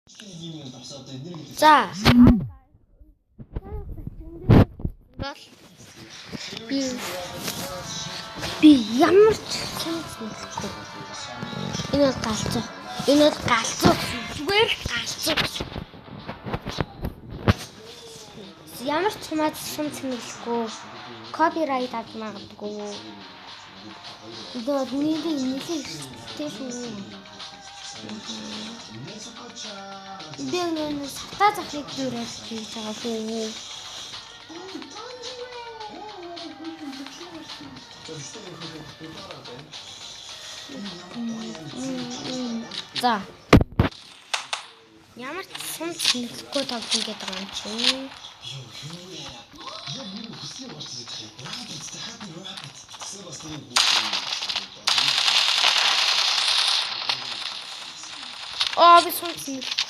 За. Би ямар ч сонирхолтой. Энэ галзуу. Энэ галзуу. Зүгээр галзуу. Ямар ч хамаач шум цэмэглэхгүй. Копирайт авч магадгүй. Энэ нийлээ шүү. Би нэг сата захыг дөрөв хийж байгаа шүү. За. Ямар ч сум цэмэглэхгүй тавьж ингээд байгаа юм чинь. Би сум цэмэглэхгүй шүү.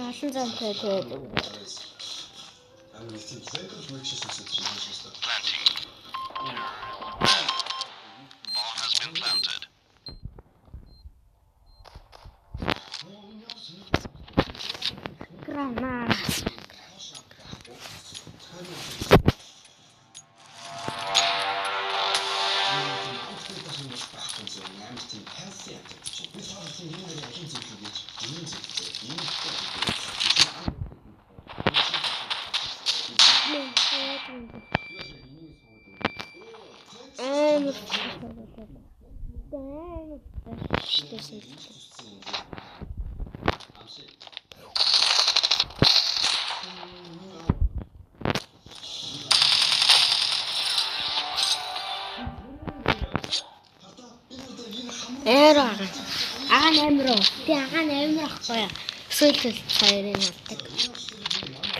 Олон зантай тэгээд гранат. Амро. Би амро ахгүй. Сүүл хоёрын авдаг.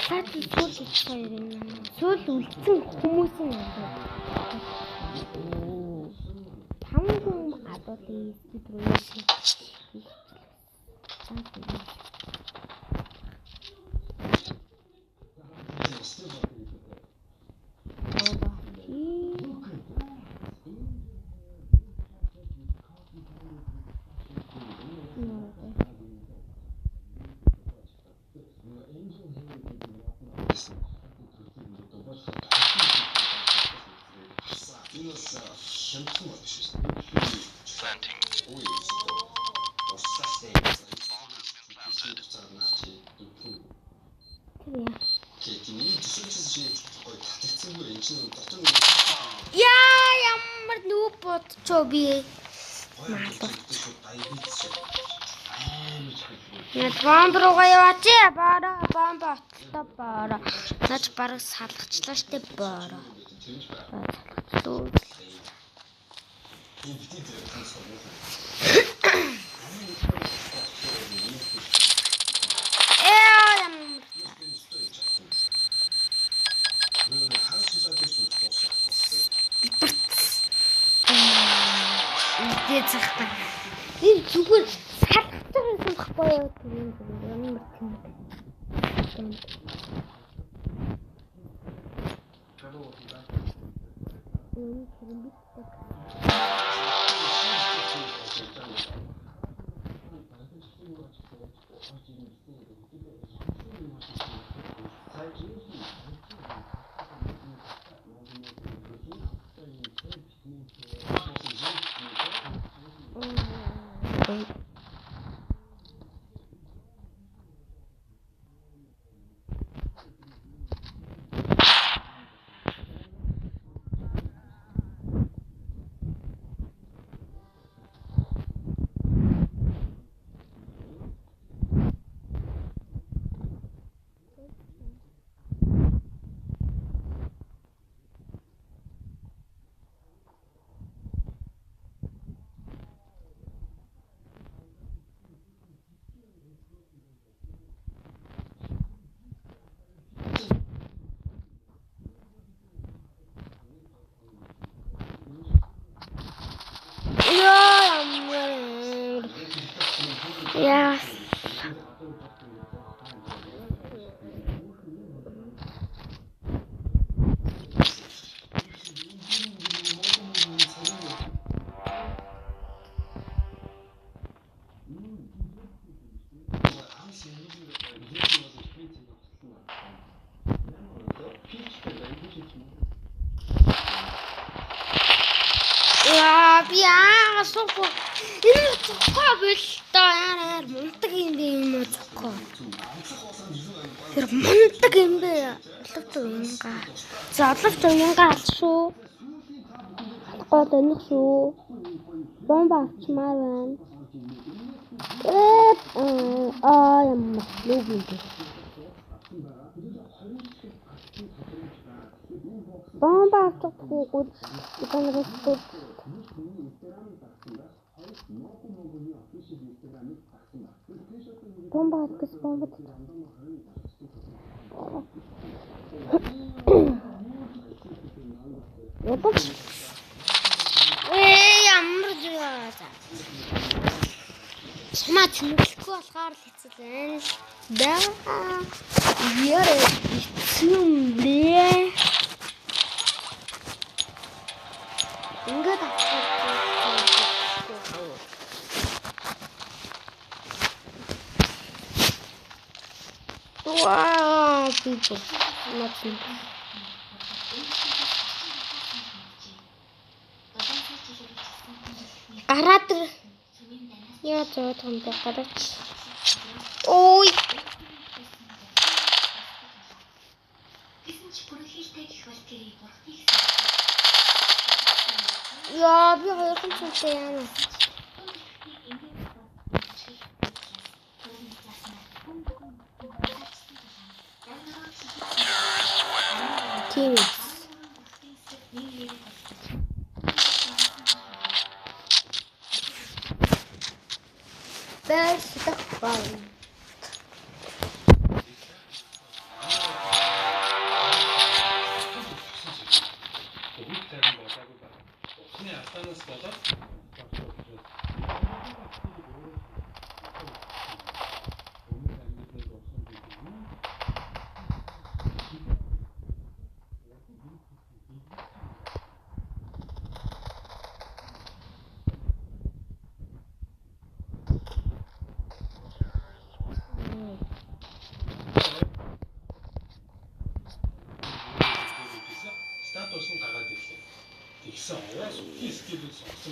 Сүүл хоёрын. Сүүл үлдсэн хүмүүсийн авдаг. 5 хүн гадуур ийс. Ямар нүү бодчоо би. Бомб руугаа яваач. Бомб оттоо бороо. Наач бараг салгачлаа штэ бороо. Энэ зүгээр салгацсан байхгүй юу? Ямар тийм. Яа би супер. Энэ цохоо болтой яар мундаг юм бэ юм цохоо. Тэр мундаг юм бэ. Оловч уянга. За оловч уянга алж шүү. Гол өнөх шүү. Бомб авчмаар байна. Юм лүгэн. Бомб авчихгүй гол бомба авчихс бомба. Ятаж. Ямар жаа. Смач нүглэхгүй болохоор л хэцүү байна. Да. Яа хэцүү. Ингээд wow, people. Nothing. Аратер. Яа зөө томдоо гараач. Ой. Яа би хоёрхан цантай яана. Тийм. Бэс тахпаа.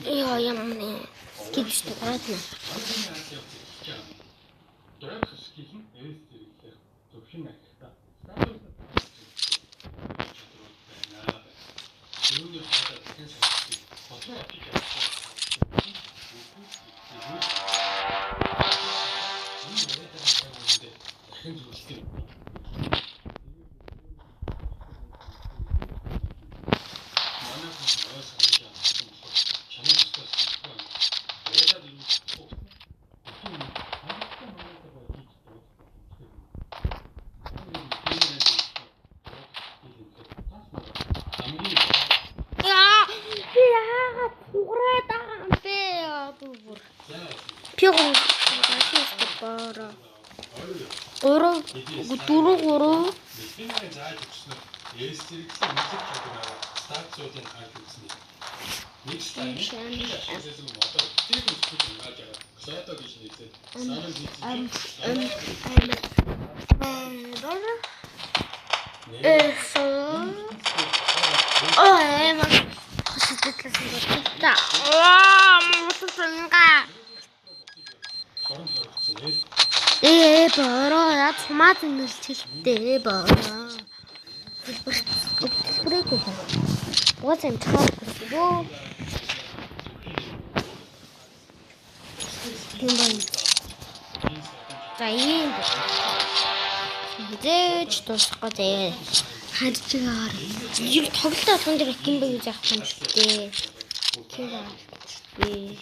Яа ямне скидтэй гараад. Бара цумаад нэлчилтэй бара. Брэко. What's in top? За ийм. Мэдээж дуусахгүй зээ. Хадчихаар. Юу тоглолтоо тун дээр хин бэ гэж яах юм бэ? Тэгээ.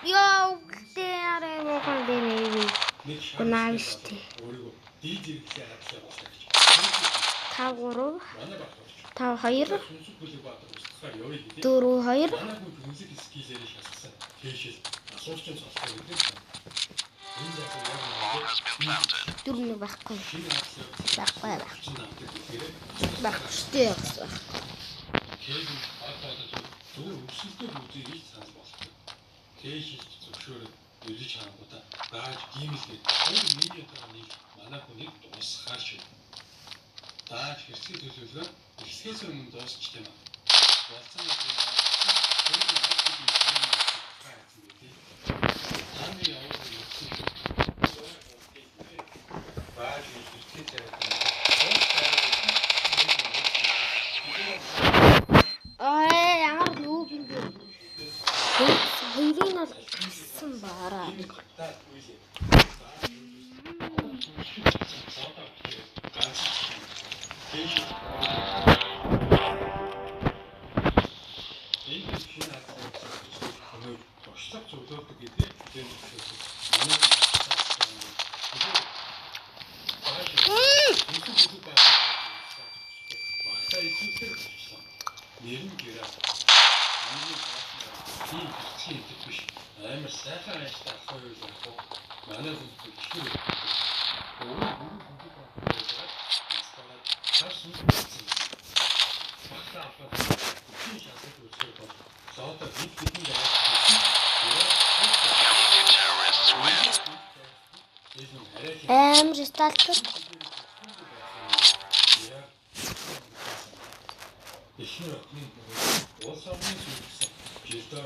Яа, тэр мохон дээ. Гунаашти. Та 3 та 2 4 2 дөрөв байхгүй. Багчтэй. Тэгж зөвшөөр ирж чанагуудаа дааж гимэлгээд өөр медиа дээр нэг манай хүнийг дуусгахаар шүү. Дааж хэрсээ төлөвлөгөө ихсгээс өмнө дуусч тийм аа. Болцсон юм. Ямар нүүб юм бэ? Хоёрын нь алсан баараа. Амар сайхан ажтай ахгүй юу яг хоо манай хүн ихэр Стартер. Ихэр уус орны зүйлсэн жилдээ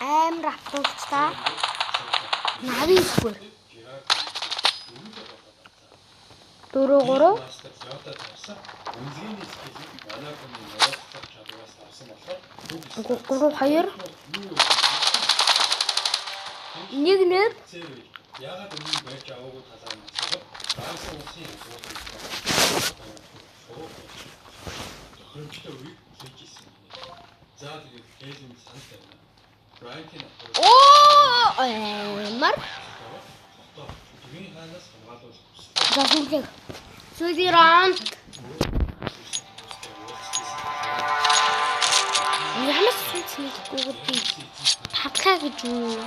Амар автобустай. Нависгүй. 4-3. Гурав хоёр. Нэг. Яагаад өмнө байж аваагүй талаар нь асууад даасан улсын асуудал тохиромжтой үеийг хийж ирсэн. За тэгээд хэлэн санал тавина. Брайкин Мар. Төвийн хаанаас хамгаалуулах хүссэн. За сүлэг. Сүүлийн раунд. Ямаас сүнсний гүгдий. Тавлаа гэж үү?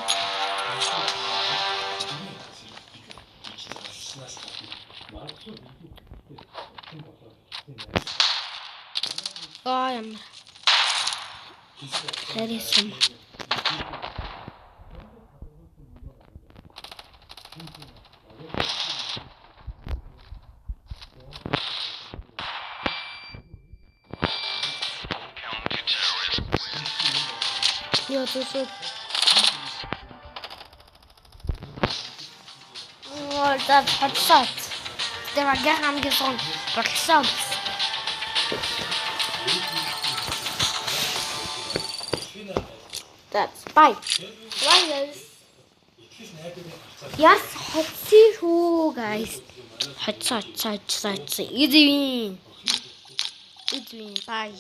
Ямар. Тэрсэн. Яа төсөө. Dat verstaat. Der war gerne gesund. Verstaat. That's bye. Yes, hotzy who guys. Hotzy. Easy win. Bye.